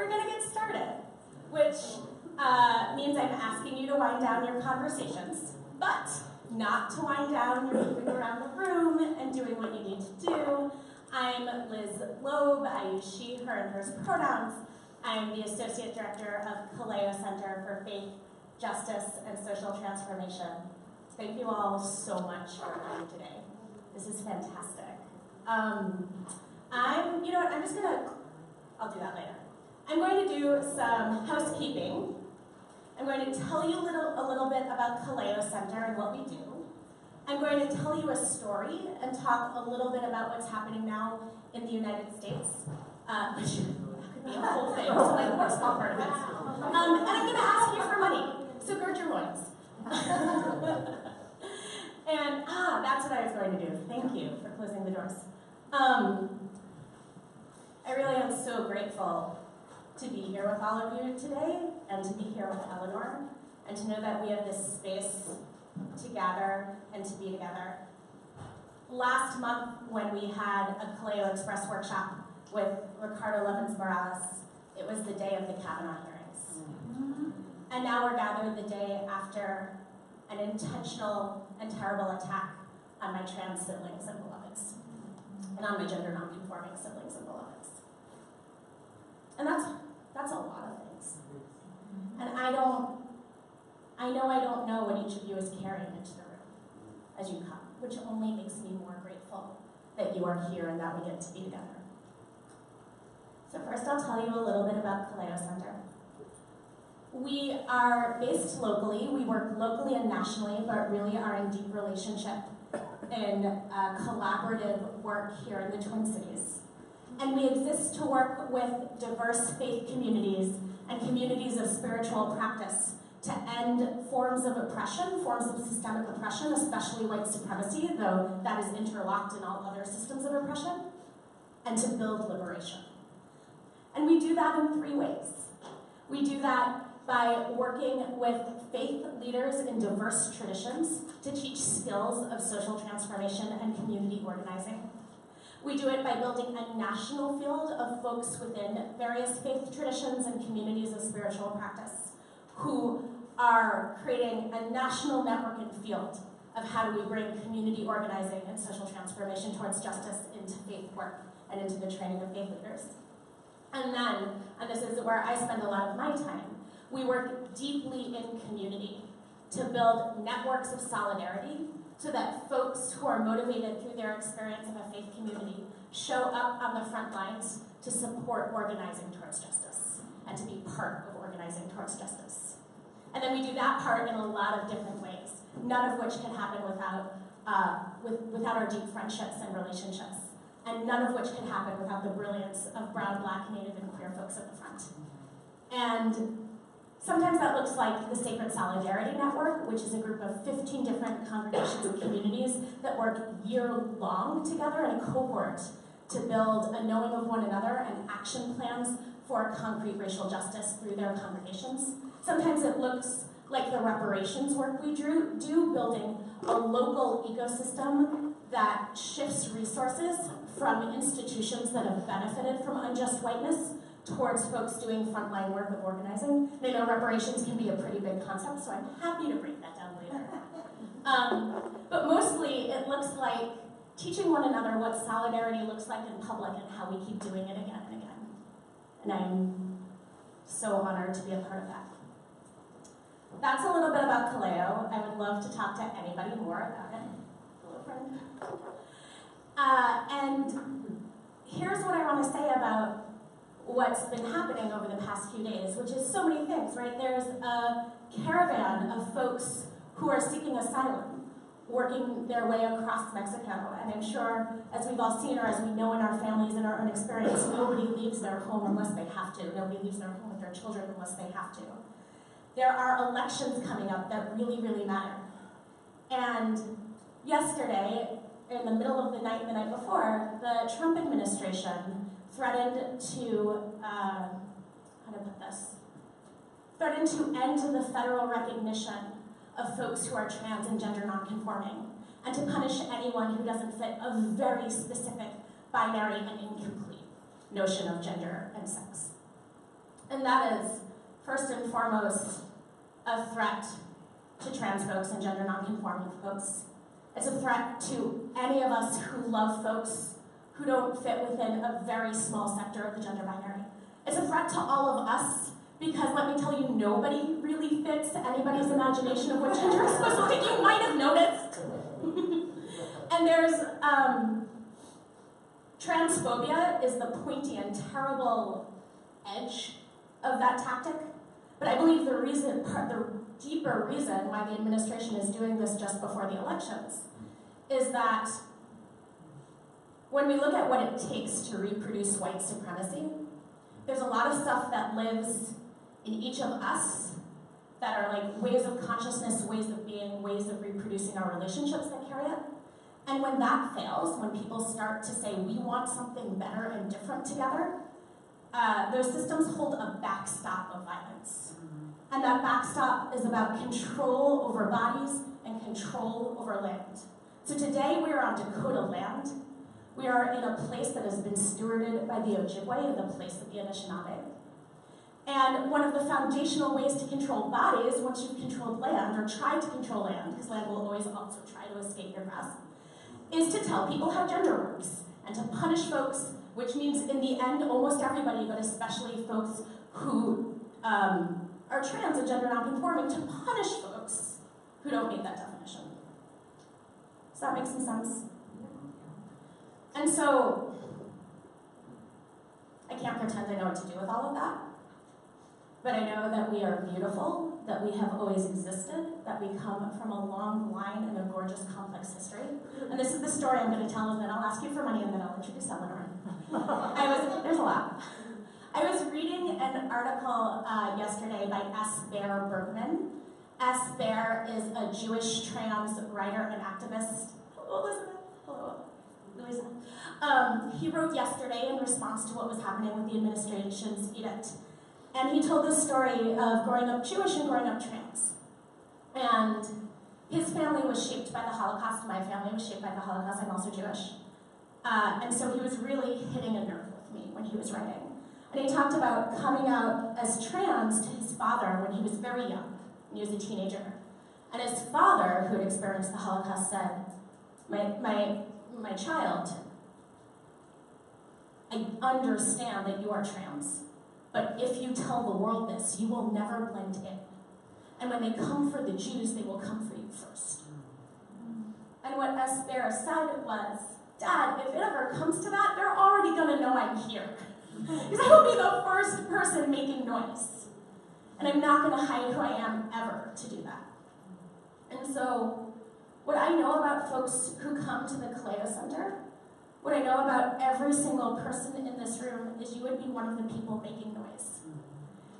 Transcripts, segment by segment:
we're going to get started, which means I'm asking you to wind down your conversations, but not to wind down. You're moving around the room and doing what you need to do. I'm Liz Loeb. I use she, her, and hers pronouns. I'm the Associate Director of Kaleo Center for Faith, Justice, and Social Transformation. Thank you all so much for coming today. This is fantastic. You know what, I'll do that later. I'm going to do some housekeeping. I'm going to tell you a little bit about Kaleo Center and what we do. I'm going to tell you a story and talk a little bit about what's happening now in the United States, which could be a whole thing, so like more small part of it. And I'm going to ask you for money, so gird your loins. And that's what I was going to do. Thank you for closing the doors. I really am so grateful to be here with all of you today, and to be here with Eleanor, and to know that we have this space to gather and to be together. Last month, when we had a Kaleo Express workshop with Ricardo Levins Morales, it was the day of the Kavanaugh hearings. And now we're gathered the day after an intentional and terrible attack on my trans siblings and beloveds, and on my gender non-conforming siblings and beloveds. And that's a lot of things. And I know I don't know what each of you is carrying into the room as you come, which only makes me more grateful that you are here and that we get to be together. So first I'll tell you a little bit about Kaleo Center. We are based locally. We work locally and nationally, but really are in deep relationship in collaborative work here in the Twin Cities. And we exist to work with diverse faith communities and communities of spiritual practice to end forms of oppression, forms of systemic oppression, especially white supremacy, though that is interlocked in all other systems of oppression, and to build liberation. And we do that in 3 ways. We do that by working with faith leaders in diverse traditions to teach skills of social transformation and community organizing. We do it by building a national field of folks within various faith traditions and communities of spiritual practice who are creating a national network and field of how do we bring community organizing and social transformation towards justice into faith work and into the training of faith leaders. And then, and this is where I spend a lot of my time, we work deeply in community to build networks of solidarity so that folks who are motivated through their experience of a faith community show up on the front lines to support organizing towards justice and to be part of organizing towards justice. And then we do that part in a lot of different ways, none of which can happen without our deep friendships and relationships, and none of which can happen without the brilliance of brown, black, native, and queer folks at the front. And sometimes that looks like the Sacred Solidarity Network, which is a group of 15 different congregations and communities that work year-long together in a cohort to build a knowing of one another and action plans for concrete racial justice through their congregations. Sometimes it looks like the reparations work we do, building a local ecosystem that shifts resources from institutions that have benefited from unjust whiteness towards folks doing frontline work of organizing. I know reparations can be a pretty big concept, so I'm happy to break that down later. But mostly, it looks like teaching one another what solidarity looks like in public and how we keep doing it again and again. And I'm so honored to be a part of that. That's a little bit about Kaleo. I would love to talk to anybody more about it. Hello, friend. And here's what I want to say about what's been happening over the past few days, which is so many things, right? There's a caravan of folks who are seeking asylum, working their way across Mexico. And I'm sure, as we've all seen or as we know in our families and our own experience, nobody leaves their home unless they have to. Nobody leaves their home with their children unless they have to. There are elections coming up that really, really matter. And yesterday, in the middle of the night before, the Trump administration threatened to, threatened to end the federal recognition of folks who are trans and gender nonconforming, and to punish anyone who doesn't fit a very specific binary and incomplete notion of gender and sex. And that is, first and foremost, a threat to trans folks and gender nonconforming folks. It's a threat to any of us who love folks who don't fit within a very small sector of the gender binary. It's a threat to all of us, because let me tell you, nobody really fits anybody's imagination of what gender is supposed to look like. You might have noticed. And there's, transphobia is the pointy and terrible edge of that tactic. But I believe the deeper reason why the administration is doing this just before the elections is that when we look at what it takes to reproduce white supremacy, there's a lot of stuff that lives in each of us that are like ways of consciousness, ways of being, ways of reproducing our relationships that carry it. And when that fails, when people start to say, we want something better and different together, those systems hold a backstop of violence. And that backstop is about control over bodies and control over land. So today we are on Dakota land. We are in a place that has been stewarded by the Ojibwe and the place of the Anishinaabe. And one of the foundational ways to control bodies, once you've controlled land, or tried to control land, because land will always also try to escape your grasp, is to tell people how gender works, and to punish folks, which means in the end, almost everybody, but especially folks who are trans and gender nonconforming, to punish folks who don't meet that definition. Does that make some sense? And so, I can't pretend I know what to do with all of that, but I know that we are beautiful, that we have always existed, that we come from a long line and a gorgeous, complex history. And this is the story I'm going to tell, and then I'll ask you for money, and then I'll introduce Eleanor. There's a lot. I was reading an article yesterday by S. Bear Bergman. S. Bear is a Jewish trans writer and activist. Hello, Elizabeth. Hello, Louisa. He wrote yesterday in response to what was happening with the administration's edict. And he told this story of growing up Jewish and growing up trans. And his family was shaped by the Holocaust. My family was shaped by the Holocaust. I'm also Jewish. And so he was really hitting a nerve with me when he was writing. And he talked about coming out as trans to his father when he was very young, when he was a teenager. And his father, who had experienced the Holocaust, said, my child, I understand that you are trans, but if you tell the world this, you will never blend in. And when they come for the Jews, they will come for you first. And what S. Bear said was, Dad, if it ever comes to that, they're already going to know I'm here. Because I will be the first person making noise. And I'm not going to hide who I am ever to do that. And so, what I know about folks who come to the Kaleo Center, what I know about every single person in this room is you would be one of the people making noise.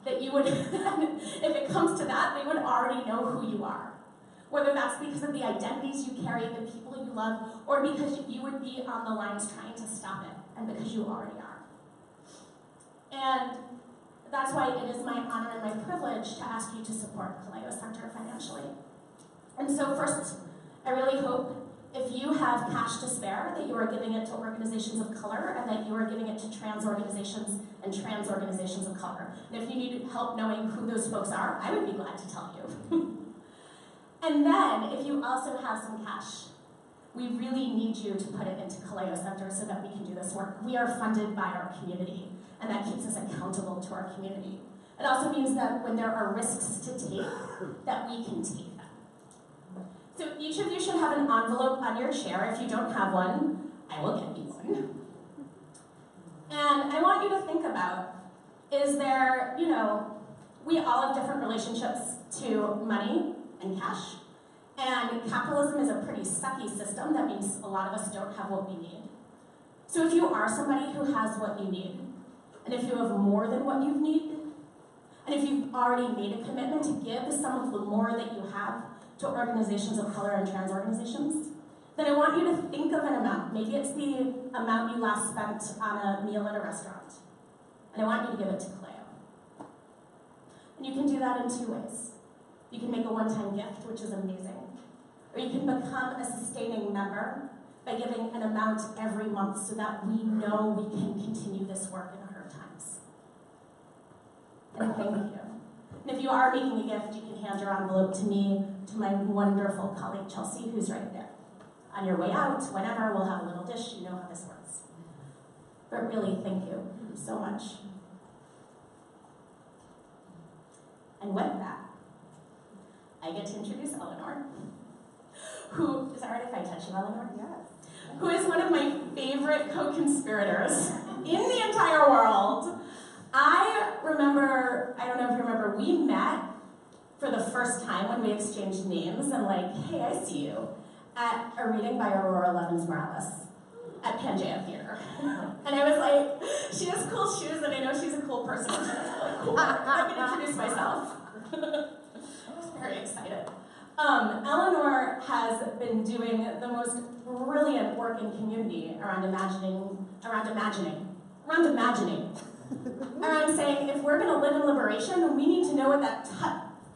That you would, if it comes to that, they would already know who you are. Whether that's because of the identities you carry, the people you love, or because you would be on the lines trying to stop it, and because you already are. And that's why it is my honor and my privilege to ask you to support Kaleo Center financially. And so first, I really hope if you have cash to spare, that you are giving it to organizations of color, and that you are giving it to trans organizations and trans organizations of color. And if you need help knowing who those folks are, I would be glad to tell you. And then, if you also have some cash, we really need you to put it into Kaleo Center so that we can do this work. We are funded by our community, and that keeps us accountable to our community. It also means that when there are risks to take, that we can take them. So each of you should have an envelope on your chair. If you don't have one, I will get you one. And I want you to think about, is there, we all have different relationships to money and cash. And capitalism is a pretty sucky system. That means a lot of us don't have what we need. So if you are somebody who has what you need, and if you have more than what you need, and if you've already made a commitment to give some of the more that you have to organizations of color and trans organizations, then I want you to think of an amount. Maybe it's the amount you last spent on a meal at a restaurant. And I want you to give it to Kaleo. And you can do that in 2 ways. You can make a one-time gift, which is amazing. Or you can become a sustaining member by giving an amount every month so that we know we can continue this work in hard times. And thank you. And if you are making a gift, you can hand your envelope to me, to my wonderful colleague Chelsea, who's right there. On your way out, whenever, we'll have a little dish. You know how this works. But really, thank you so much. And with that, I get to introduce Eleonore, who, is it all right if I touch you, Eleonore? Yes. Who is one of my favorite co-conspirators in the entire world. I remember, I don't know if you remember, we met for the first time when we exchanged names and like, hey, I see you, at a reading by Aurora Levins-Morales at Pangea Theater. And I was like, she has cool shoes and I know she's a cool person. She's really cool. I'm going to introduce myself. I was very excited. Eleanor has been doing the most brilliant work in community around imagining, around saying if we're going to live in liberation, we need to know what that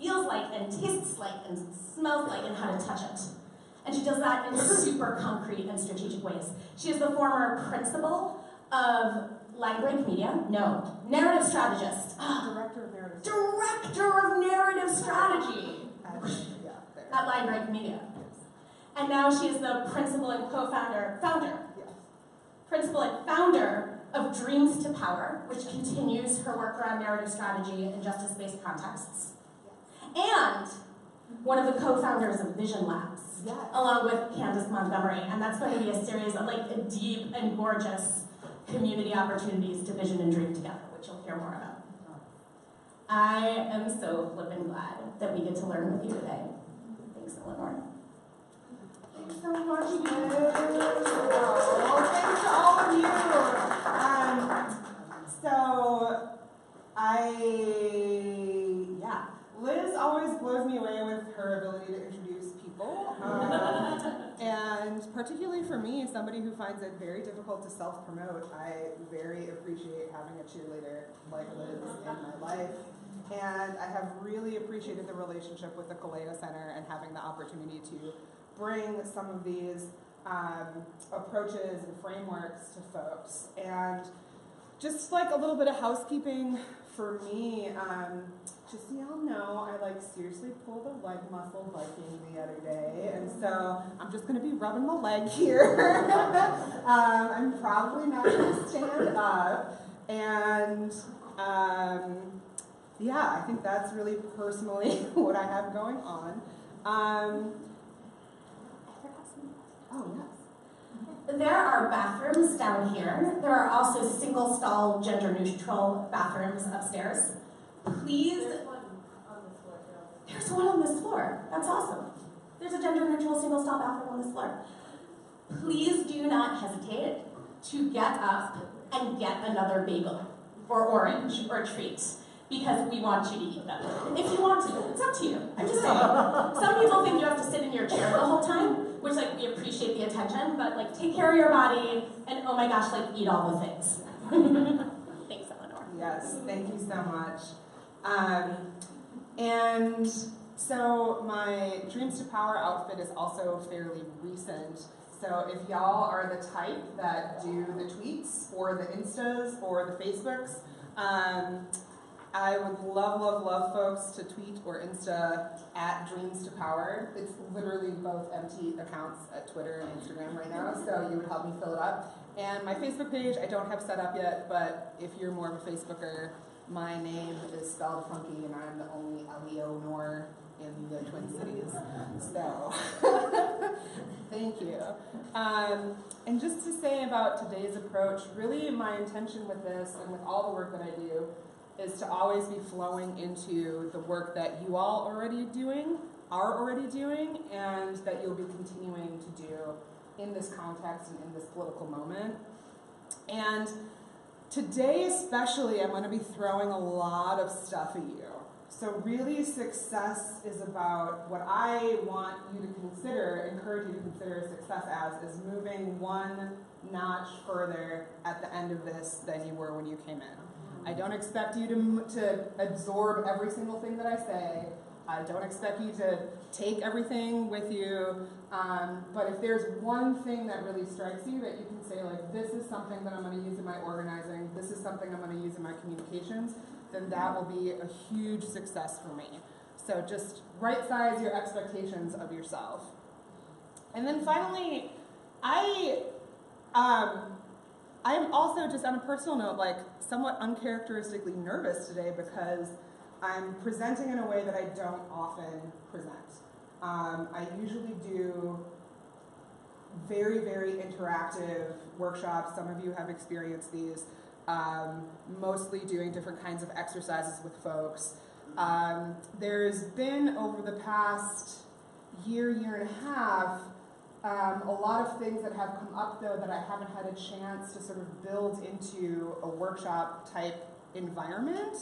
feels like and tastes like and smells like and how to touch it. And she does that in super concrete and strategic ways. She is the former principal of Line Break Media. No, narrative strategist. Director of narrative strategy. At Line Break Media. And now she is the principal and co-founder, principal and founder of Dreams to Power, which continues her work around narrative strategy in justice-based contexts. And one of the co-founders of Vision Labs, along with Candace Montgomery. And that's going to be a series of like deep and gorgeous community opportunities to vision and dream together, which you'll hear more about. I am so flippin' glad that we get to learn with you today. Thanks, Eleanor. Thanks so much, Liz. Thanks to all of you. Liz always blows me away with her ability to introduce people. And particularly for me, somebody who finds it very difficult to self-promote, I very appreciate having a cheerleader like Liz in my life. And I have really appreciated the relationship with the Kaleo Center and having the opportunity to bring some of these approaches and frameworks to folks. And just like a little bit of housekeeping for me, just so y'all know, I like seriously pulled a leg muscle biking the other day, and so I'm just going to be rubbing my leg here. I'm probably not going to stand up, and yeah, I think that's really personally what I have going on. Oh, yes. There are bathrooms down here. There are also single-stall, gender-neutral bathrooms upstairs. Please. There's one on this floor. There's one on this floor. That's awesome. There's a gender-neutral, single-stall bathroom on this floor. Please do not hesitate to get up and get another bagel or orange or treat, because we want you to eat them. If you want to, it's up to you. I'm just saying. Some people think you have to sit in your chair the whole time, which like we appreciate the attention, but like take care of your body and oh my gosh, like eat all the things. Thanks, Eleanor. Yes, thank you so much. And so my Dreams to Power outfit is also fairly recent. So if y'all are the type that do the tweets or the Instas or the Facebooks, I would love folks to tweet or Insta at Dreams to Power. It's literally both empty accounts at Twitter and Instagram right now, so you would help me fill it up. And my Facebook page, I don't have set up yet, but if you're more of a Facebooker, my name is spelled funky and I'm the only Eleonore in the Twin Cities. So, thank you. And just to say about today's approach, really my intention with this and with all the work that I do is to always be flowing into the work that you all are already doing, and that you'll be continuing to do in this context and in this political moment. And today especially, I'm going to be throwing a lot of stuff at you. So really success is about what I want you to consider, encourage you to consider success as, is moving one notch further at the end of this than you were when you came in. I don't expect you to absorb every single thing that I say. I don't expect you to take everything with you. But if there's one thing that really strikes you that you can say, like, this is something that I'm going to use in my organizing, this is something I'm going to use in my communications, then that will be a huge success for me. So just right size your expectations of yourself. And then finally, I am also, just on a personal note, like somewhat uncharacteristically nervous today because I'm presenting in a way that I don't often present. I usually do very, very interactive workshops. Some of you have experienced these, mostly doing different kinds of exercises with folks. There's been, over the past year and a half, a lot of things that have come up, though, that I haven't had a chance to sort of build into a workshop type environment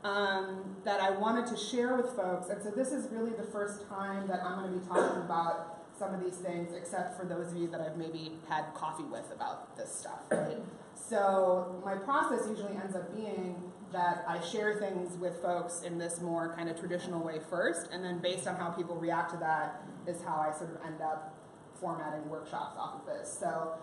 that I wanted to share with folks. And so this is really the first time that I'm going to be talking about some of these things, except for those of you that I've maybe had coffee with about this stuff, right? So my process usually ends up being that I share things with folks in this more kind of traditional way first, and then based on how people react to that is how I sort of end up formatting workshops off of this. So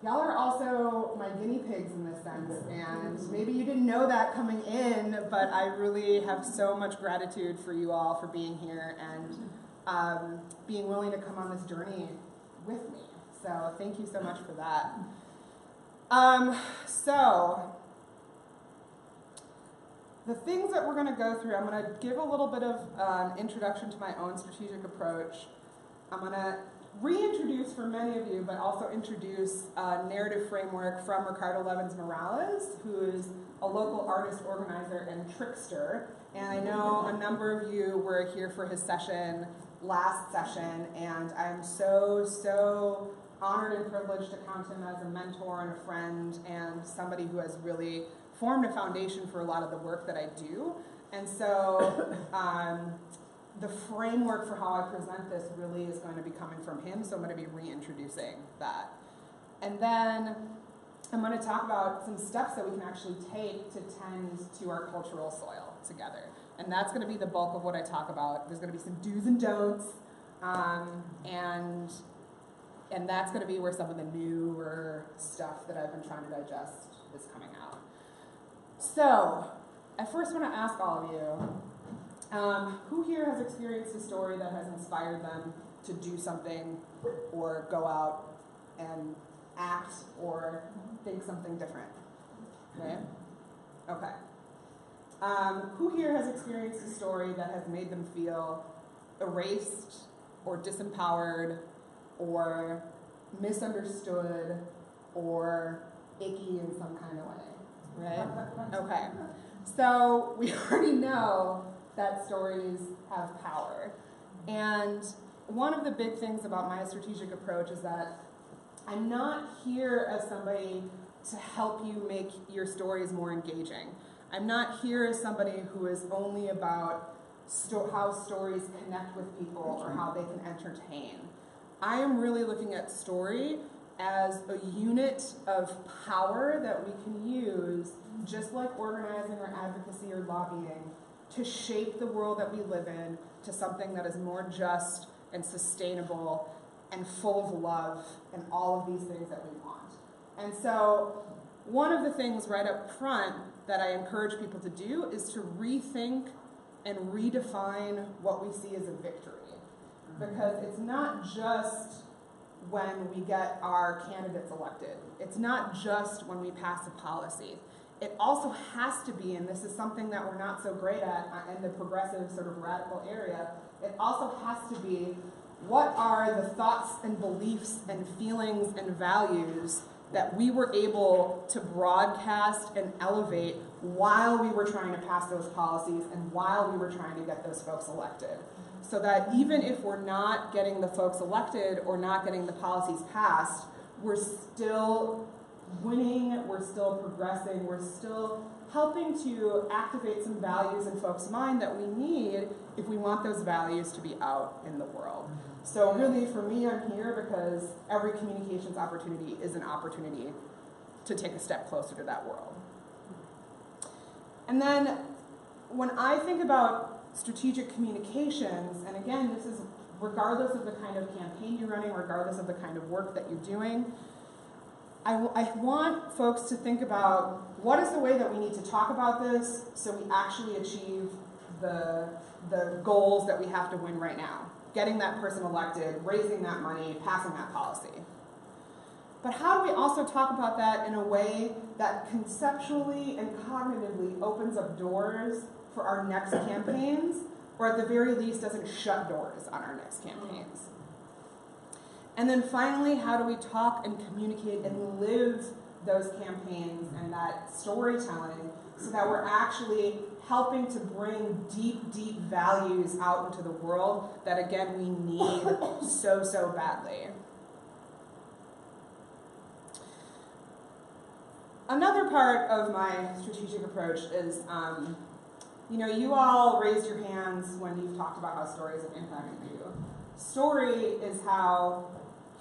y'all are also my guinea pigs in this sense, and maybe you didn't know that coming in, but I really have so much gratitude for you all for being here and being willing to come on this journey with me. So thank you so much for that. So the things that we're going to go through, I'm going to give a little bit of an introduction to my own strategic approach. I'm going to reintroduce for many of you, but also introduce a narrative framework from Ricardo Levins-Morales, who is a local artist, organizer, and trickster. And I know a number of you were here for his session last session, and I'm so honored and privileged to count him as a mentor and a friend and somebody who has really formed a foundation for a lot of the work that I do. And so the framework for how I present this really is going to be coming from him, so I'm going to be reintroducing that. And then I'm going to talk about some steps that we can actually take to tend to our cultural soil together. And that's going to be the bulk of what I talk about. There's going to be some do's and don'ts, and that's going to be where some of the newer stuff that I've been trying to digest is coming out. So I first want to ask all of you, who here has experienced a story that has inspired them to do something or go out and act or think something different? Right? Okay. Who here has experienced a story that has made them feel erased or disempowered or misunderstood or icky in some kind of way? Right? Okay. So we already know that stories have power. And one of the big things about my strategic approach is that I'm not here as somebody to help you make your stories more engaging. I'm not here as somebody who is only about how stories connect with people or how they can entertain. I am really looking at story as a unit of power that we can use, just like organizing or advocacy or lobbying, to shape the world that we live in to something that is more just and sustainable and full of love and all of these things that we want. And so one of the things right up front that I encourage people to do is to rethink and redefine what we see as a victory. Because it's not just when we get our candidates elected. It's not just when we pass a policy. It also has to be, and this is something that we're not so great at in the progressive sort of radical area, it also has to be, what are the thoughts and beliefs and feelings and values that we were able to broadcast and elevate while we were trying to pass those policies and while we were trying to get those folks elected. So that even if we're not getting the folks elected or not getting the policies passed, we're still winning, we're still progressing, we're still helping to activate some values in folks' mind that we need if we want those values to be out in the world. So really, for me, I'm here because every communications opportunity is an opportunity to take a step closer to that world. And then when I think about strategic communications, and again, this is regardless of the kind of campaign you're running, regardless of the kind of work that you're doing, I want folks to think about what is the way that we need to talk about this so we actually achieve the goals that we have to win right now. Getting that person elected, raising that money, passing that policy. But how do we also talk about that in a way that conceptually and cognitively opens up doors for our next campaigns, or at the very least doesn't shut doors on our next campaigns? And then finally, how do we talk and communicate and live those campaigns and that storytelling so that we're actually helping to bring deep, deep values out into the world that, again, we need so, so badly. Another part of my strategic approach is, you all raised your hands when you've talked about how stories have impacted you. Story is how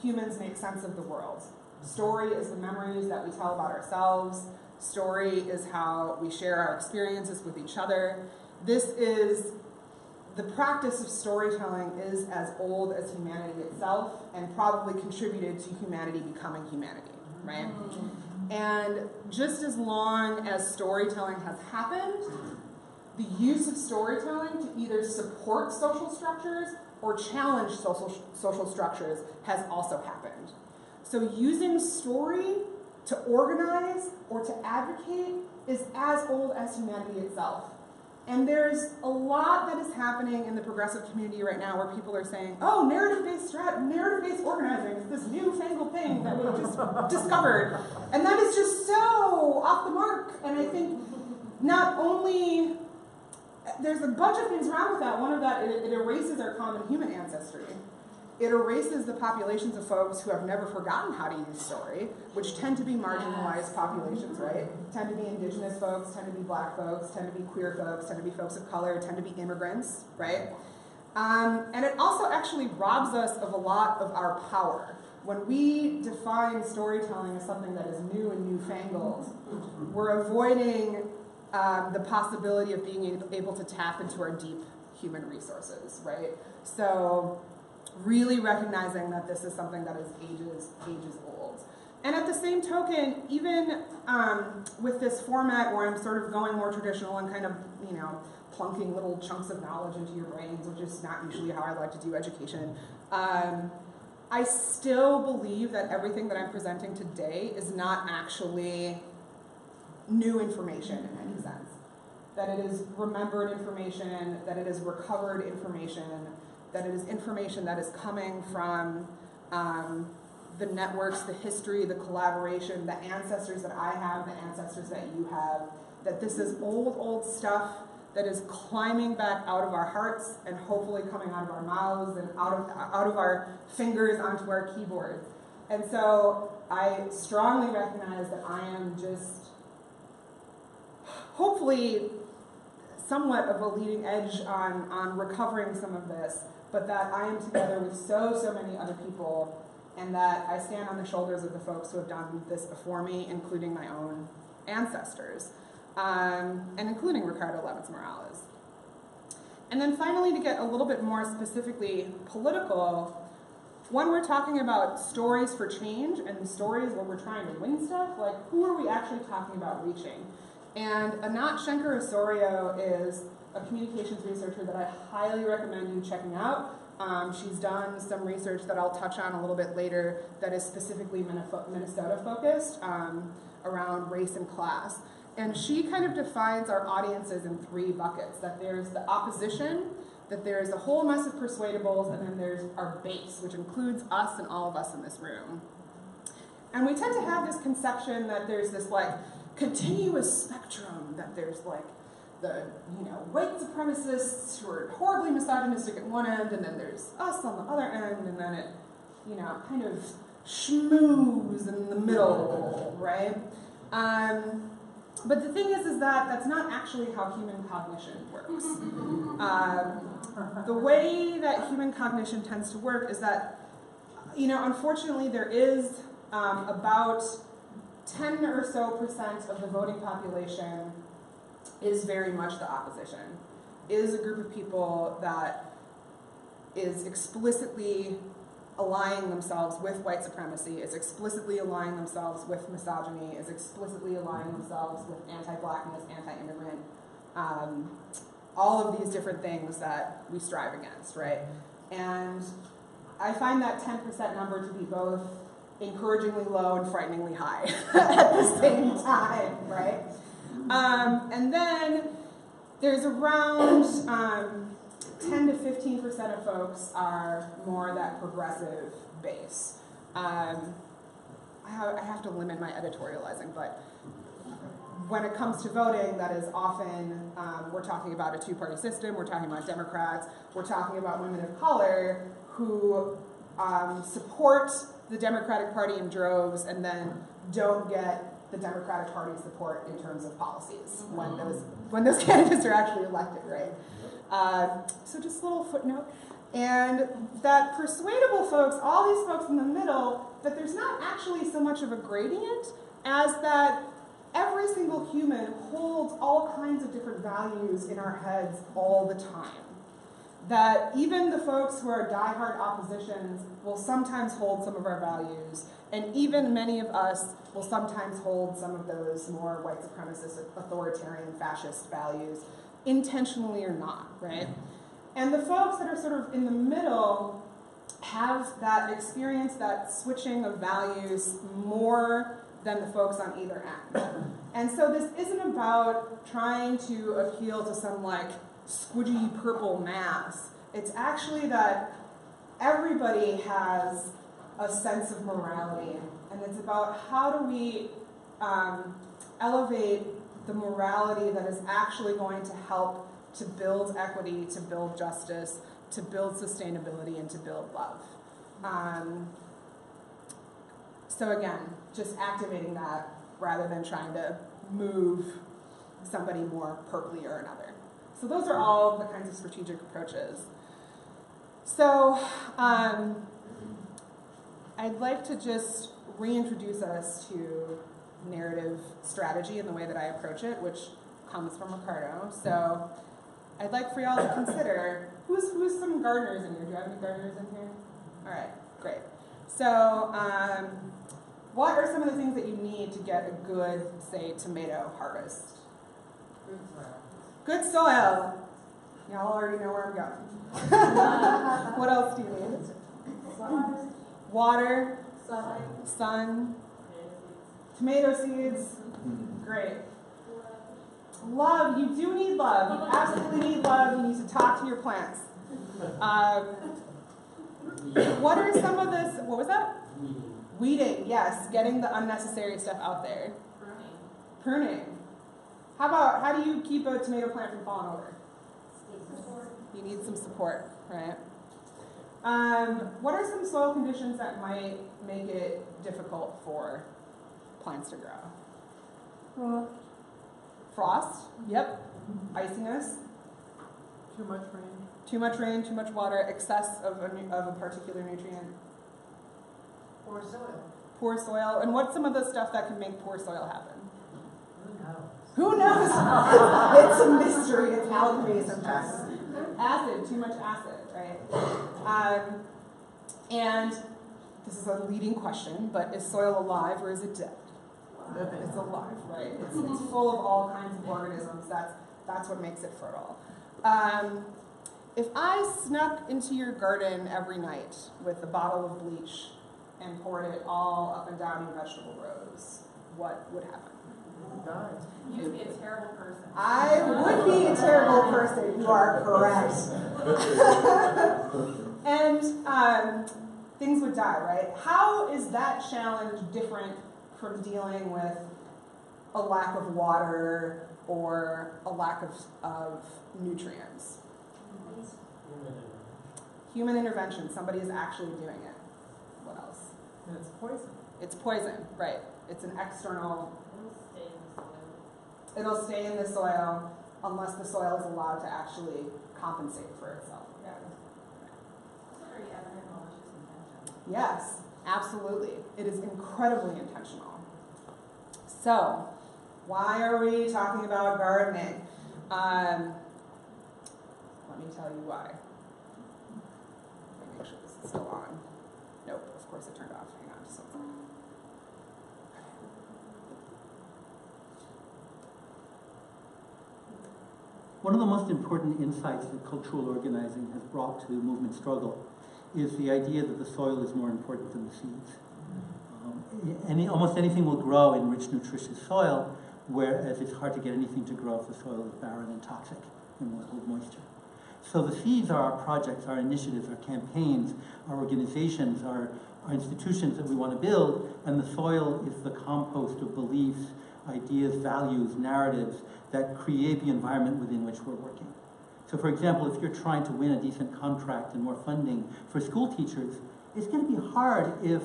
humans make sense of the world. Story is the memories that we tell about ourselves. Story is how we share our experiences with each other. The practice of storytelling is as old as humanity itself and probably contributed to humanity becoming humanity, right? And just as long as storytelling has happened, the use of storytelling to either support social structures or challenge social structures has also happened. So using story to organize or to advocate is as old as humanity itself. And there's a lot that is happening in the progressive community right now where people are saying, oh, narrative-based organizing is this newfangled thing that we just discovered. And that is just so off the mark. And I think not only, there's a bunch of things wrong with that. One of that, it erases our common human ancestry. It erases the populations of folks who have never forgotten how to use story, which tend to be marginalized populations, right? Tend to be indigenous folks, tend to be black folks, tend to be queer folks, tend to be folks of color, tend to be immigrants, right? And it also actually robs us of a lot of our power. When we define storytelling as something that is new and newfangled, we're avoiding the possibility of being able to tap into our deep human resources, right? So really recognizing that this is something that is ages old. And at the same token, even with this format where I'm sort of going more traditional and kind of, plunking little chunks of knowledge into your brains, which is not usually how I like to do education, I still believe that everything that I'm presenting today is not actually new information in any sense. That it is remembered information, that it is recovered information, that it is information that is coming from the networks, the history, the collaboration, the ancestors that I have, the ancestors that you have, that this is old stuff that is climbing back out of our hearts and hopefully coming out of our mouths and out of our fingers onto our keyboards. And so I strongly recognize that I am just hopefully somewhat of a leading edge on recovering some of this, but that I am together with so many other people, and that I stand on the shoulders of the folks who have done this before me, including my own ancestors, and including Ricardo Levins Morales. And then finally, to get a little bit more specifically political, when we're talking about stories for change and stories where we're trying to win stuff, like who are we actually talking about reaching? And Anat Shenker-Osorio is a communications researcher that I highly recommend you checking out. She's done some research that I'll touch on a little bit later that is specifically Minnesota focused around race and class. And she kind of defines our audiences in three buckets, that there's the opposition, that there's a whole mess of persuadables, and then there's our base, which includes us and all of us in this room. And we tend to have this conception that there's this like continuous spectrum, that there's like the white supremacists who are horribly misogynistic at one end, and then there's us on the other end, and then it kind of schmooze in the middle, right? But the thing is that that's not actually how human cognition works. The way that human cognition tends to work is that, unfortunately there is about 10% or so of the voting population is very much the opposition, is a group of people that is explicitly aligning themselves with white supremacy, is explicitly aligning themselves with misogyny, is explicitly aligning themselves with anti-blackness, anti-immigrant, all of these different things that we strive against, right? And I find that 10% number to be both encouragingly low and frighteningly high at the same time, right? And then there's around 10 to 15% of folks are more that progressive base. I have to limit my editorializing, but when it comes to voting, that is often, we're talking about a two-party system, we're talking about Democrats, we're talking about women of color who support the Democratic Party in droves and then don't get the Democratic Party support in terms of policies when those candidates are actually elected, right? So just a little footnote. And that persuadable folks, all these folks in the middle, that there's not actually so much of a gradient as that every single human holds all kinds of different values in our heads all the time. That even the folks who are diehard oppositions will sometimes hold some of our values, and even many of us will sometimes hold some of those more white supremacist, authoritarian, fascist values, intentionally or not, right? And the folks that are sort of in the middle have that experience, that switching of values more than the folks on either end. And so this isn't about trying to appeal to some like squidgy purple mass. It's actually that everybody has a sense of morality, and it's about how do we elevate the morality that is actually going to help to build equity, to build justice, to build sustainability, and to build love. So again, just activating that rather than trying to move somebody more purpley or another. So those are all the kinds of strategic approaches. So I'd like to just reintroduce us to narrative strategy and the way that I approach it, which comes from Ricardo. So I'd like for y'all to consider, who's some gardeners in here? Do you have any gardeners in here? All right, great. So what are some of the things that you need to get a good, say, tomato harvest? Good soil. Good soil. Y'all already know where I'm going. What else do you need? Water. Sun. Tomato seeds. Great. Love. You do need love. You absolutely need love. You need to talk to your plants. What are some of this? What was that? Weeding. Yes. Getting the unnecessary stuff out there. Pruning. How do you keep a tomato plant from falling over? You need some support, right? What are some soil conditions that might make it difficult for plants to grow? Frost. Yep. Iciness. Too much rain. Too much rain, too much water, excess of a particular nutrient. Poor soil. Poor soil. And what's some of the stuff that can make poor soil happen? Who knows? Who knows? It's a mystery. It's alchemy sometimes. Acid, too much acid, right? And this is a leading question, but is soil alive or is it dead? It's alive, right? It's full of all kinds of organisms. That's what makes it fertile. If I snuck into your garden every night with a bottle of bleach and poured it all up and down your vegetable rows, what would happen? You'd be a terrible person. I would be a terrible person. You are correct. And things would die, right? How is that challenge different from dealing with a lack of water or a lack of nutrients? Human intervention. Somebody is actually doing it. What else? And it's poison. It's poison, right? It's an external. It'll stay in the soil unless the soil is allowed to actually compensate for itself. Yeah. It's very evident malicious intention. Yes, absolutely. It is incredibly intentional. So, why are we talking about gardening? Let me tell you why. Let me make sure this is still on. Nope, of course it turned off. Hang on just 1 second. One of the most important insights that cultural organizing has brought to movement struggle is the idea that the soil is more important than the seeds. Almost anything will grow in rich, nutritious soil, whereas it's hard to get anything to grow if the soil is barren and toxic and won't hold moisture. So the seeds are our projects, our initiatives, our campaigns, our organizations, our institutions that we want to build, and the soil is the compost of beliefs, ideas, values, narratives that create the environment within which we're working. So for example, if you're trying to win a decent contract and more funding for school teachers, it's going to be hard if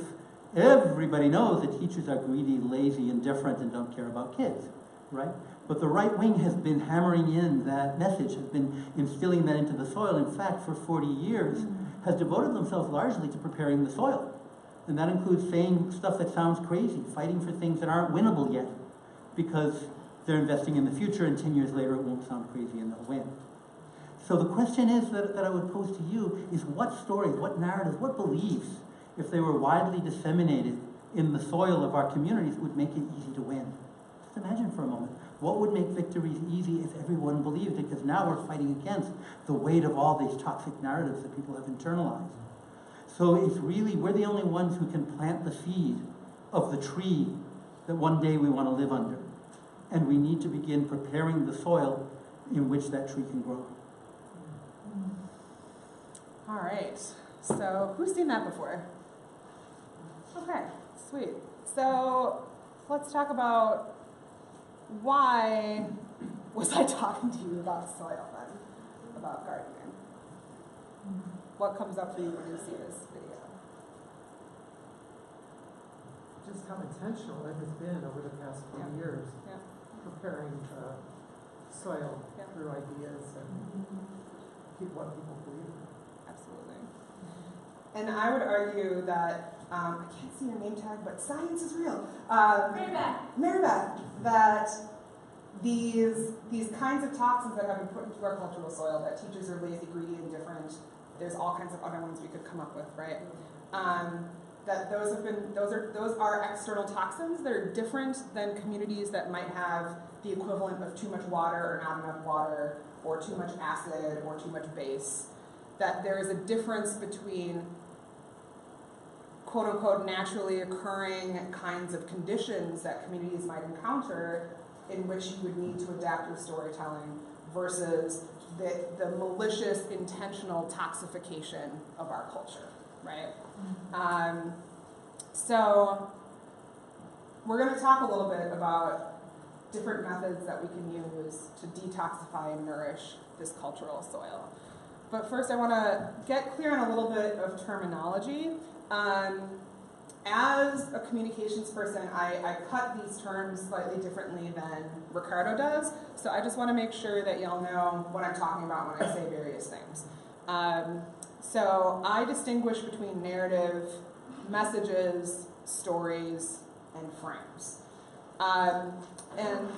everybody knows that teachers are greedy, lazy, indifferent, and don't care about kids, right? But the right wing has been hammering in that message, has been instilling that into the soil. In fact, for 40 years, has devoted themselves largely to preparing the soil. And that includes saying stuff that sounds crazy, fighting for things that aren't winnable yet, because they're investing in the future, and 10 years later it won't sound crazy and they'll win. So the question is that I would pose to you is what stories, what narratives, what beliefs, if they were widely disseminated in the soil of our communities, would make it easy to win? Just imagine for a moment. What would make victories easy if everyone believed it? Because now we're fighting against the weight of all these toxic narratives that people have internalized. So it's really, we're the only ones who can plant the seed of the tree that one day we want to live under. And we need to begin preparing the soil in which that tree can grow. All right, so who's seen that before? Okay, sweet. So let's talk about why was I talking to you about soil then, about gardening? What comes up for you when you see this video? Just how intentional it has been over the past few years, preparing soil through ideas and what people believe in. Absolutely. And I would argue that, I can't see your name tag, but science is real. Mary Beth, that these kinds of toxins that have been put into our cultural soil, that teachers are lazy, greedy, indifferent, there's all kinds of other ones we could come up with, right? That those are external toxins that are different than communities that might have the equivalent of too much water or not enough water, or too much acid or too much base. That there is a difference between quote unquote naturally occurring kinds of conditions that communities might encounter in which you would need to adapt your storytelling versus the malicious, intentional toxification of our culture, right? So we're going to talk a little bit about different methods that we can use to detoxify and nourish this cultural soil. But first I want to get clear on a little bit of terminology. As a communications person, I cut these terms slightly differently than Ricardo does, so I just want to make sure that y'all know what I'm talking about when I say various things. So I distinguish between narrative, messages, stories, and frames. And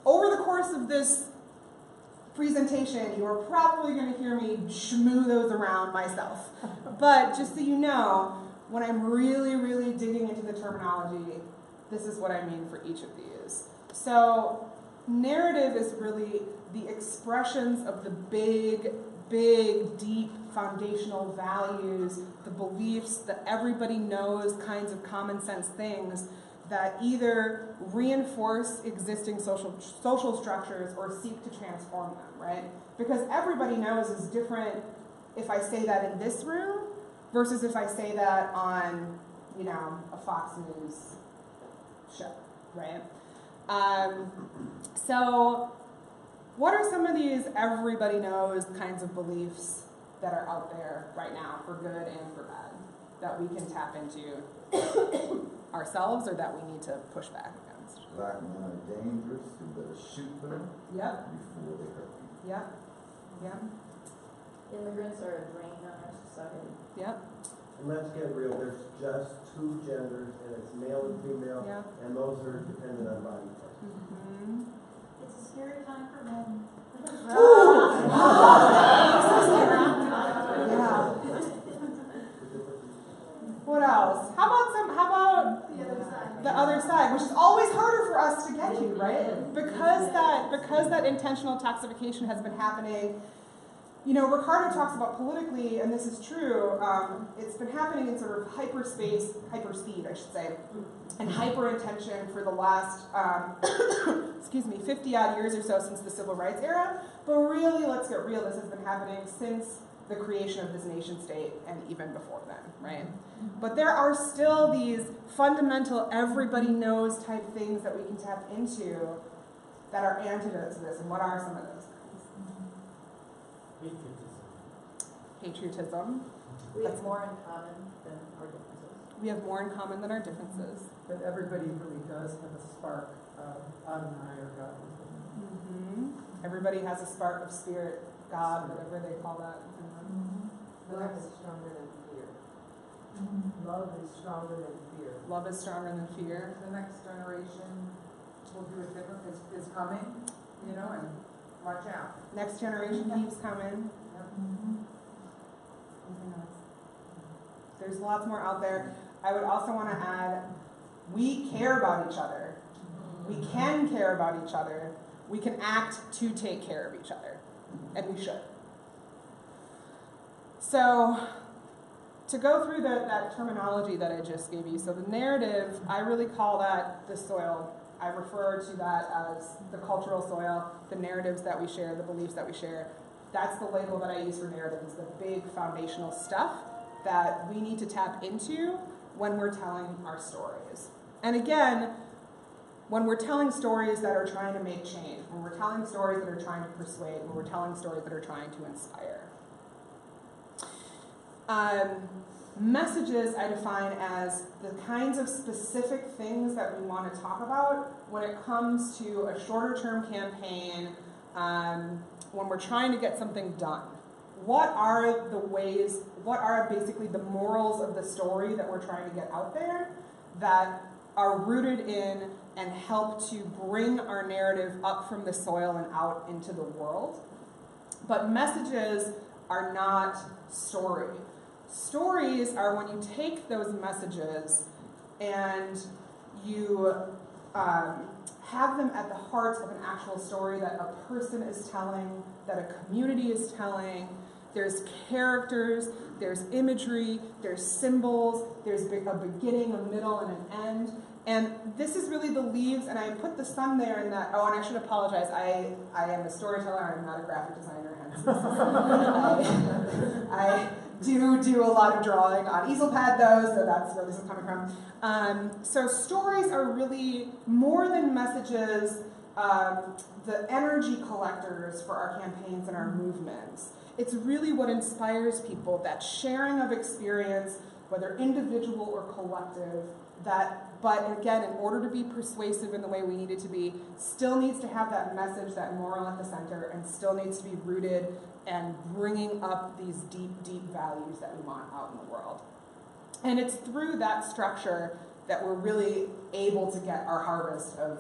over the course of this presentation, you are probably going to hear me shmoo those around myself. But just so you know, when I'm really, really digging into the terminology, this is what I mean for each of these. So narrative is really the expressions of the big, deep, foundational values, the beliefs that everybody knows, kinds of common sense things that either reinforce existing social structures or seek to transform them, right? Because everybody knows it's different if I say that in this room versus if I say that on, a Fox News show, right? So what are some of these everybody knows kinds of beliefs that are out there right now, for good and for bad, that we can tap into ourselves or that we need to push back against? Black men are dangerous, you better shoot them before they hurt you. Yep. Immigrants are a drain on our society. Yep. And let's get real, there's just two genders, and it's male and female, and those are dependent on body parts. Mm-hmm. It's a scary time for men. intentional toxification has been happening. You know, Ricardo talks about politically, and this is true, it's been happening in sort of hyperspace, hyperspeed, I should say, and hyperintention for the last, 50 odd years or so since the civil rights era. But really, let's get real, this has been happening since the creation of this nation state and even before then, right? But there are still these fundamental, everybody knows type things that we can tap into that are antidotes to this. And what are some of those things? Patriotism. We have more in common than our differences. We have more in common than our differences. But everybody really does have a spark of Adonai or God within them. Everybody has a spark of spirit, God, whatever they call that. Love is stronger than fear. Love is stronger than fear. Love is stronger than fear. The next generation will do it different, is coming, you know, and watch out. Next generation keeps coming. There's lots more out there. I would also want to add, we care about each other. We can care about each other. We can act to take care of each other. And we should. So, to go through that terminology that I just gave you, so the narrative, I really call that the soil. I refer to that as the cultural soil, the narratives that we share, the beliefs that we share. That's the label that I use for narratives, the big foundational stuff that we need to tap into when we're telling our stories. And again, when we're telling stories that are trying to make change, when we're telling stories that are trying to persuade, when we're telling stories that are trying to inspire. Messages I define as the kinds of specific things that we want to talk about when it comes to a shorter term campaign, when we're trying to get something done. What are the ways, what are basically the morals of the story that we're trying to get out there that are rooted in and help to bring our narrative up from the soil and out into the world? But messages are not story. Stories are when you take those messages and you have them at the heart of an actual story that a person is telling, that a community is telling. There's characters, there's imagery, there's symbols, there's a beginning, a middle, and an end. And this is really the leaves, and I put the sun there in that, oh, and I should apologize, I am a storyteller, I'm not a graphic designer, hence I do a lot of drawing on easel pad though, so that's where this is coming from. So stories are really more than messages, the energy collectors for our campaigns and our movements. It's really what inspires people, that sharing of experience, whether individual or collective, but again, in order to be persuasive in the way we need it to be, still needs to have that message, that moral at the center, and still needs to be rooted and bringing up these deep, deep values that we want out in the world. And it's through that structure that we're really able to get our harvest of,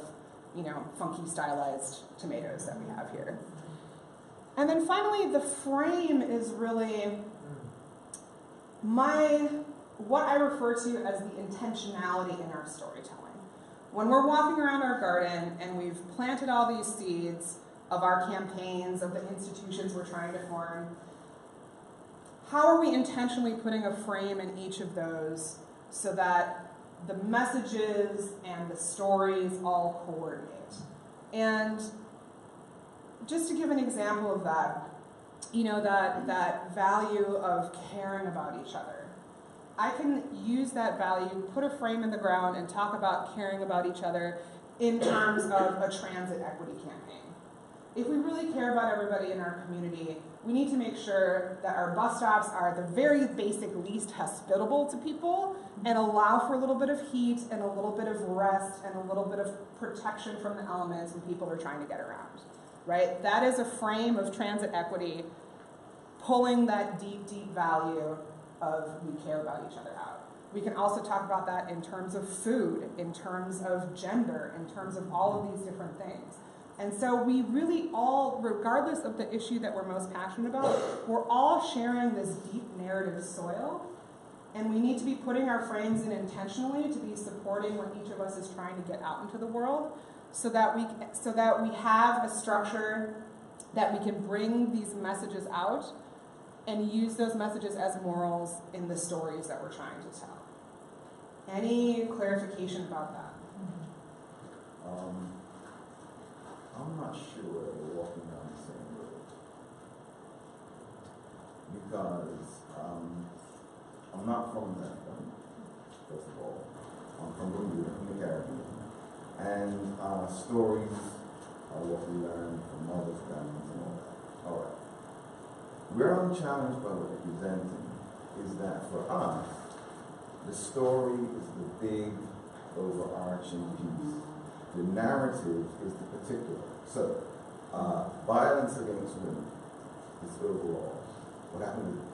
you know, funky stylized tomatoes that we have here. And then finally, the frame is really what I refer to as the intentionality in our storytelling. When we're walking around our garden and we've planted all these seeds of our campaigns, of the institutions we're trying to form, how are we intentionally putting a frame in each of those so that the messages and the stories all coordinate? And just to give an example of that, you know, that value of caring about each other. I can use that value, put a frame in the ground, and talk about caring about each other in terms of a transit equity campaign. If we really care about everybody in our community, we need to make sure that our bus stops are the very basic least hospitable to people and allow for a little bit of heat and a little bit of rest and a little bit of protection from the elements when people are trying to get around, right? That is a frame of transit equity, pulling that deep, deep value of we care about each other out. We can also talk about that in terms of food, in terms of gender, in terms of all of these different things. And so we really all, regardless of the issue that we're most passionate about, we're all sharing this deep narrative soil, and we need to be putting our frames in intentionally to be supporting what each of us is trying to get out into the world, so that we have a structure that we can bring these messages out and use those messages as morals in the stories that we're trying to tell. Any clarification about that? I'm not sure we're walking down the same road. Because I'm not from America, first of all. I'm from Bermuda, from the Caribbean. And stories are what we learn from mothers, grandmothers, and all that. All right. Where I'm challenged by what you're presenting is that for us, the story is the big, overarching piece. The narrative is the particular. So, violence against women is overall. What happened with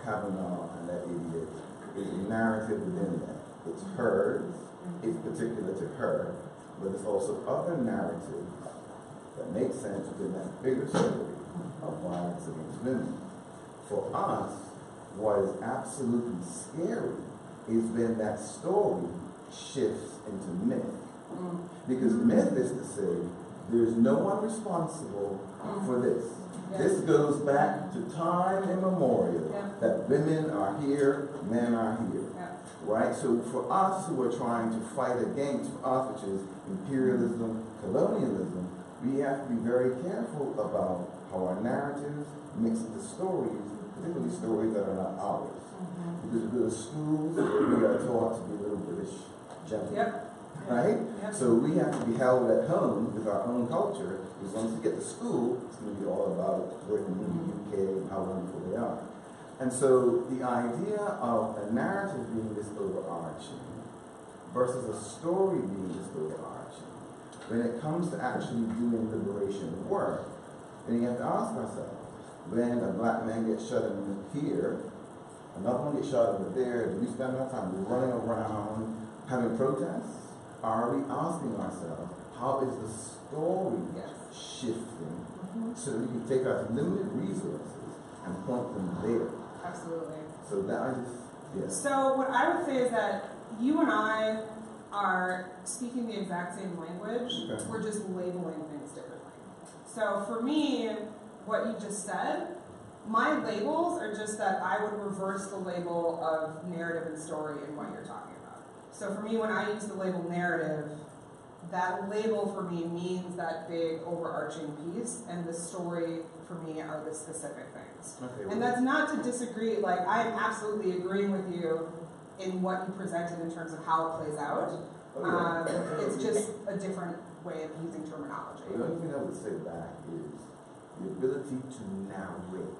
Kavanaugh and that idiot is a narrative within that. It's hers, it's particular to her, but there's also other narratives that make sense within that bigger story of violence against women. For us, what is absolutely scary is when that story shifts into myth. Because myth is to say, there's no one responsible for this. This goes back to time immemorial, that women are here, men are here. Right? So for us who are trying to fight against, for us, which is imperialism, colonialism, we have to be very careful about how our narratives mix into stories, particularly stories that are not ours. Because we go to schools where we are taught to be little British gentlemen. Right? So we have to be held at home with our own culture, because once we get to school, it's going to be all about Britain and the UK and how wonderful they are. And so the idea of a narrative being this overarching versus a story being this overarching, when it comes to actually doing liberation work, then you have to ask ourselves, when a black man gets shot in here, another one gets shot over there, do we spend our time running around having protests? Are we asking ourselves, how is the story shifting so that we can take our limited resources and point them there? Absolutely. So that I just, So what I would say is that you and I are speaking the exact same language. Okay. We're just labeling things differently. So for me, what you just said, my labels are just that I would reverse the label of narrative and story in what you're talking about. So for me, when I use the label narrative, that label for me means that big overarching piece, and the story for me are the specific things. okay, And that's not to disagree, like I'm absolutely agreeing with you in what you presented in terms of how it plays out. It's just a different way of using terminology. The only thing I would say back is the ability to narrate.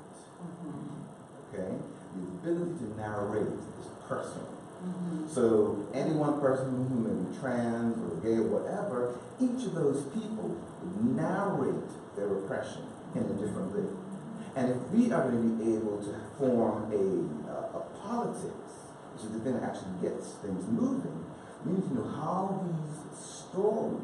Okay? The ability to narrate is personal. So any one person who may be trans or gay or whatever, each of those people would narrate their oppression in a different way. And if we are going to be able to form a politics, which is the thing that actually gets things moving, we need to know how these stories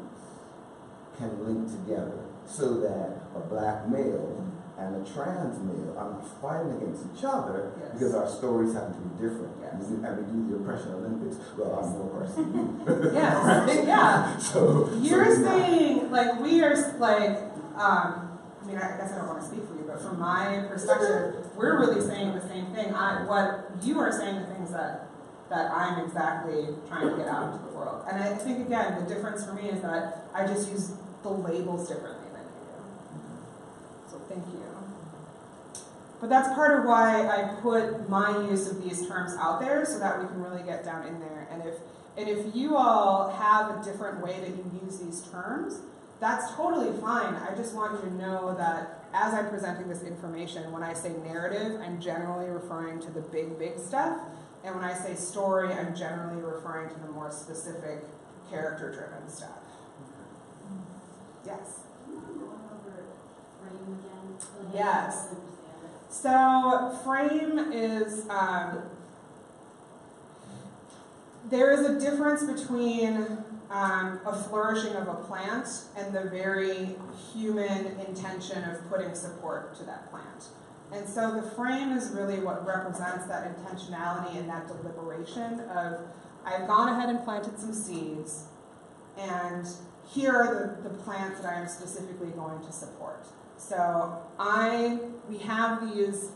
can link together so that a black male and a trans male are not fighting against each other because our stories happen to be different. And we do the oppression Olympics. Well, I'm more oppressed than you. Yeah. So you're saying, like, we are, like, I mean, I guess I don't want to speak for you, but from my perspective, we're really saying the same thing. What you are saying, the things that I'm exactly trying to get out into the world. And I think, again, the difference for me is that I just use the labels differently than you do. So thank you. But that's part of why I put my use of these terms out there so that we can really get down in there. And if you all have a different way that you use these terms, that's totally fine. I just want you to know that as I'm presenting this information, when I say narrative, I'm generally referring to the big stuff. And when I say story, I'm generally referring to the more specific character-driven stuff. Yes? Can you go over frame again? Yes. So frame is, there is a difference between a flourishing of a plant and the very human intention of putting support to that plant. And so the frame is really what represents that intentionality and that deliberation of, I've gone ahead and planted some seeds, and here are the plants that I am specifically going to support. So we have these,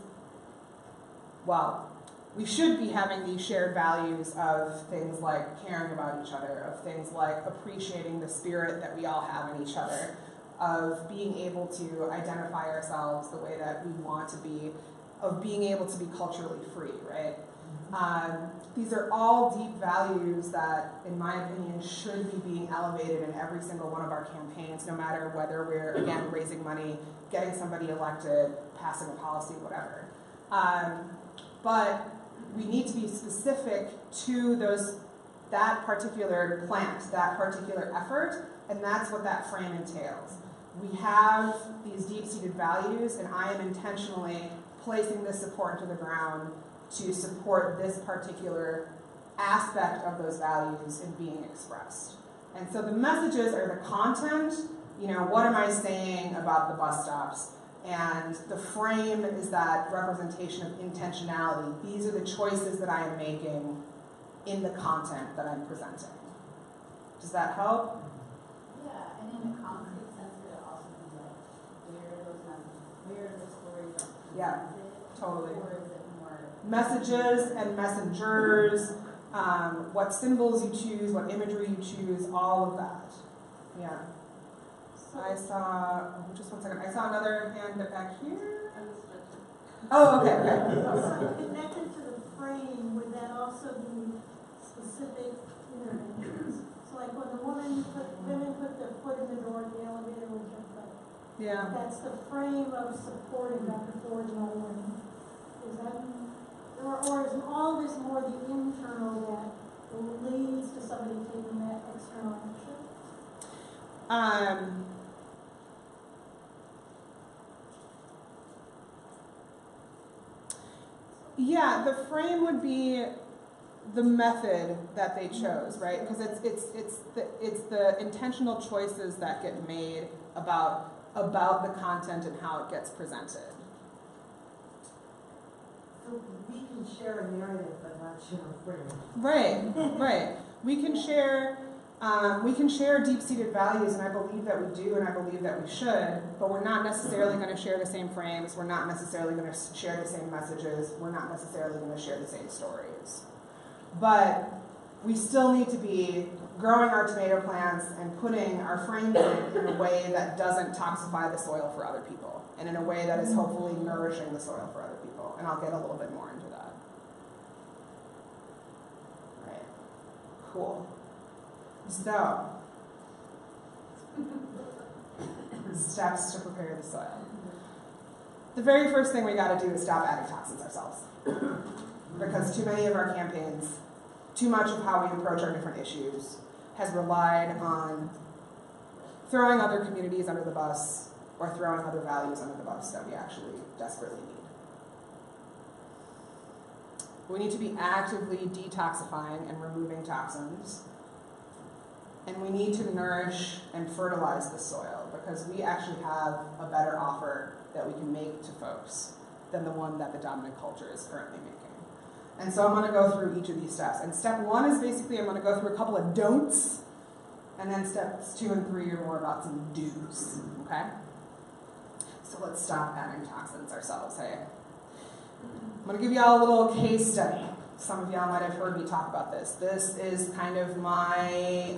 well, we should be having these shared values of things like caring about each other, of things like appreciating the spirit that we all have in each other, of being able to identify ourselves the way that we want to be, of being able to be culturally free, right? These are all deep values that, in my opinion, should be being elevated in every single one of our campaigns, no matter whether we're, again, raising money, getting somebody elected, passing a policy, whatever. But we need to be specific to that particular plant, that particular effort, and that's what that frame entails. We have these deep-seated values, and I am intentionally placing this support into the ground to support this particular aspect of those values in being expressed. And so the messages are the content, what am I saying about the bus stops? And the frame is that representation of intentionality. These are the choices that I am making in the content that I'm presenting. Does that help? Yeah, and in a concrete sense, it also be like, where are those messages, where are the stories are presented? Yeah, totally. Or is it more Messages and messengers, what symbols you choose, what imagery you choose, all of that. Yeah. I saw, just one second, I saw another hand back here. Oh, okay, okay. So connected to the frame, would that also be specific interventions? So like when women put their foot in the door of the elevator with their foot. Yeah. That's the frame of supporting Dr. Ford and other women. Is that, or is all this more the internal that leads to somebody taking that external action? Yeah, the frame would be the method that they chose, right? Because it's the intentional choices that get made about the content and how it gets presented. So we can share a narrative, but not share a frame. Right, right. We can share deep-seated values, and I believe that we do, and I believe that we should, but we're not necessarily going to share the same frames, we're not necessarily going to share the same messages, we're not necessarily going to share the same stories. But we still need to be growing our tomato plants and putting our frames in a way that doesn't toxify the soil for other people, and in a way that is hopefully nourishing the soil for other people, and I'll get a little bit more into that. Right. Cool. So, steps to prepare the soil. The very first thing we got to do is stop adding toxins ourselves. Because too many of our campaigns, too much of how we approach our different issues has relied on throwing other communities under the bus or throwing other values under the bus that we actually desperately need. We need to be actively detoxifying and removing toxins. And we need to nourish and fertilize the soil because we actually have a better offer that we can make to folks than the one that the dominant culture is currently making. And so I'm going to go through each of these steps. And step one is basically I'm going to go through a couple of don'ts, and then steps 2 and 3 are more about some do's, okay? So let's stop adding toxins ourselves, hey? I'm going to give y'all a little case study. Some of y'all might have heard me talk about this. This is kind of my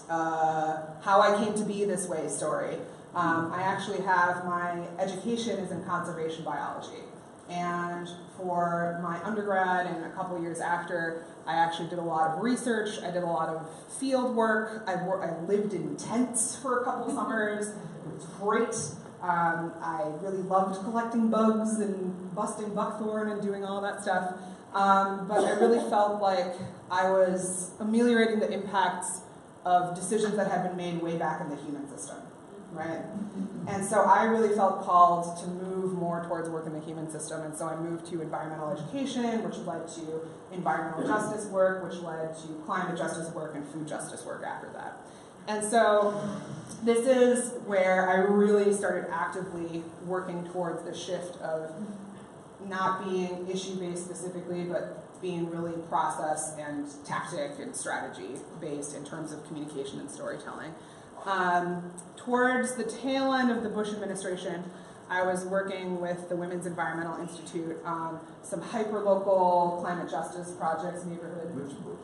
how I came to be this way story. I actually have my education is in conservation biology. And for my undergrad and a couple years after, I actually did a lot of research. I did a lot of field work. I lived in tents for a couple summers. It was great. I really loved collecting bugs and busting buckthorn and doing all that stuff. But I really felt like I was ameliorating the impacts of decisions that had been made way back in the human system, right? And so I really felt called to move more towards work in the human system, and so I moved to environmental education, which led to environmental justice work, which led to climate justice work and food justice work after that. And so this is where I really started actively working towards the shift of not being issue-based specifically, but being really process and tactic and strategy-based in terms of communication and storytelling. Towards the tail end of the Bush administration, I was working with the Women's Environmental Institute on some hyper-local climate justice projects, neighborhood. Which Bush?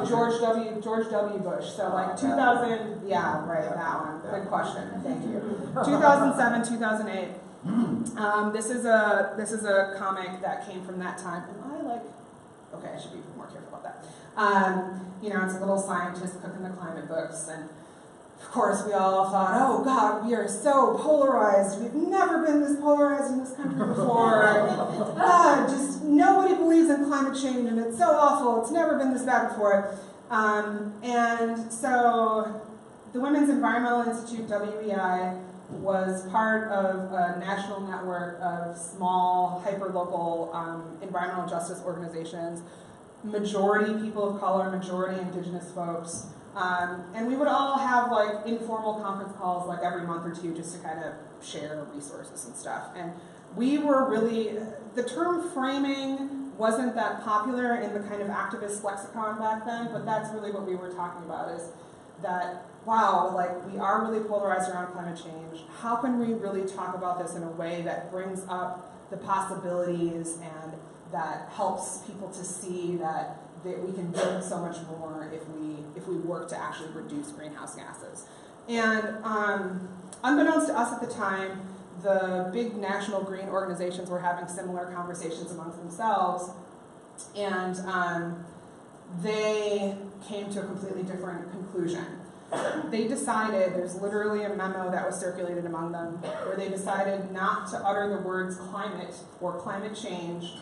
George W. Bush. So like 2000, yeah, right, that one. Good question. Thank you. 2007, 2008. This is a comic that came from that time. Okay, I should be more careful about that. It's a little scientist cooking the climate books, and of course we all thought, oh God, we are so polarized. We've never been this polarized in this country before. Just nobody believes in climate change, and it's so awful. It's never been this bad before. And so the Women's Environmental Institute, WEI, was part of a national network of small, hyper-local environmental justice organizations, majority people of color, majority indigenous folks. And we would all have like informal conference calls like every month or two just to kind of share resources and stuff. And we were really, the term framing wasn't that popular in the kind of activist lexicon back then, but that's really what we were talking about, is that, wow, like we are really polarized around climate change. How can we really talk about this in a way that brings up the possibilities and that helps people to see that we can do so much more if we work to actually reduce greenhouse gases. And unbeknownst to us at the time, the big national green organizations were having similar conversations amongst themselves, and they came to a completely different conclusion. They decided, there's literally a memo that was circulated among them, where they decided not to utter the words climate or climate change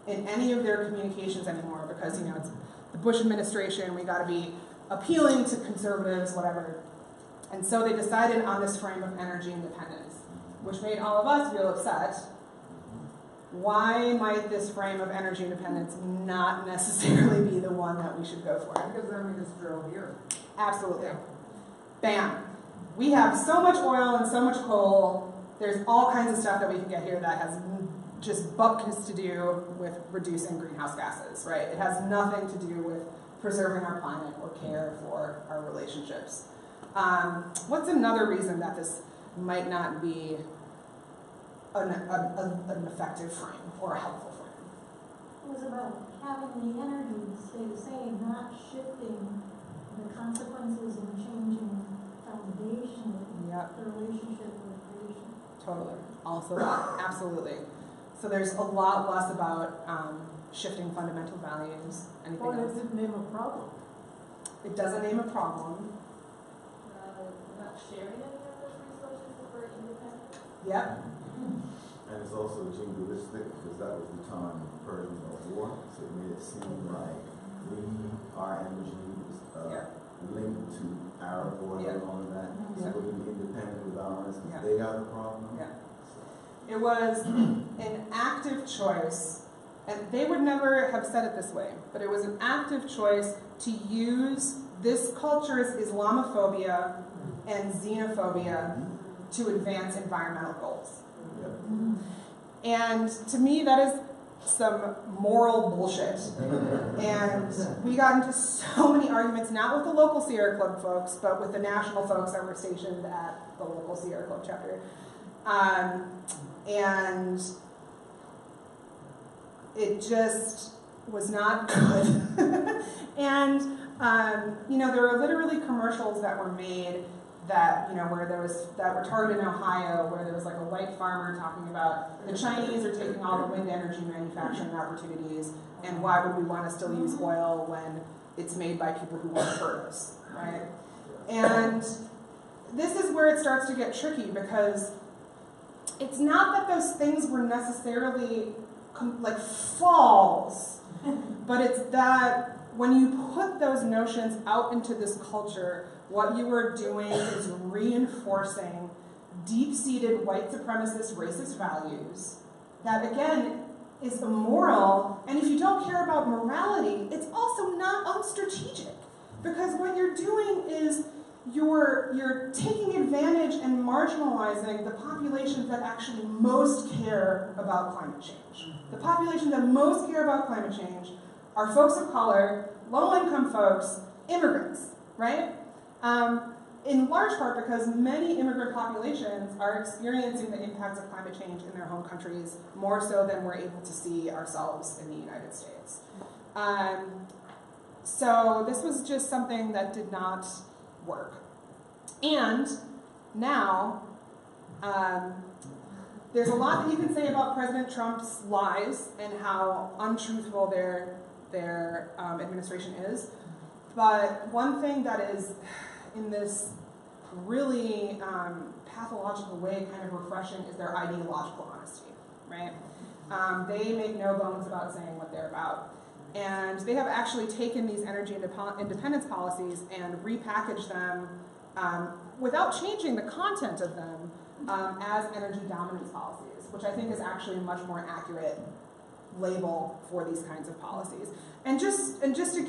in any of their communications anymore, because it's the Bush administration, we got to be appealing to conservatives, whatever. And so they decided on this frame of energy independence, which made all of us real upset. Why might this frame of energy independence not necessarily be the one that we should go for? Because then we just drill here. Absolutely. Bam. We have so much oil and so much coal. There's all kinds of stuff that we can get here that has just buckets to do with reducing greenhouse gases, right? It has nothing to do with preserving our planet or care for our relationships. What's another reason that this might not be an effective frame or a helpful frame? It was about having the energy stay the same, not shifting the consequences and changing foundationally the relationship with creation. Totally. Also that, absolutely. So there's a lot less about shifting fundamental values. Anything Well, else? it didn't name a problem. It doesn't name a problem. Not sharing any of those resources for independence. Yep. And it's also jingoistic, because that was the time of the Persian Gulf War, so it made it seem like our energy was linked to Arab oil and all of that. So we're going to be independent with ours, because they got the problem. Yeah. It was an active choice, and they would never have said it this way, but it was an active choice to use this culture's Islamophobia and xenophobia to advance environmental goals. And to me, that is some moral bullshit. And we got into so many arguments, not with the local Sierra Club folks, but with the national folks that were stationed at the local Sierra Club chapter. And it just was not good. And, there were literally commercials that were made that, where that were targeted in Ohio, where there was like a white farmer talking about the Chinese are taking all the wind energy manufacturing opportunities, and why would we want to still use oil when it's made by people who want to hurt us, right? And this is where it starts to get tricky, because it's not that those things were necessarily like false, but it's that when you put those notions out into this culture, what you are doing is reinforcing deep-seated white supremacist racist values that, again, is immoral. And if you don't care about morality, it's also not unstrategic, because what you're doing is you're taking advantage and marginalizing the populations that actually most care about climate change. The populations that most care about climate change are folks of color, low-income folks, immigrants, right? in large part because many immigrant populations are experiencing the impacts of climate change in their home countries more so than we're able to see ourselves in the United States. So this was just something that did not work. And now, there's a lot that you can say about President Trump's lies and how untruthful their administration is. But one thing that is in this really pathological way kind of refreshing is their ideological honesty, right? They make no bones about saying what they're about. And they have actually taken these energy independence policies and repackaged them without changing the content of them as energy dominance policies, which I think is actually a much more accurate label for these kinds of policies. And just to give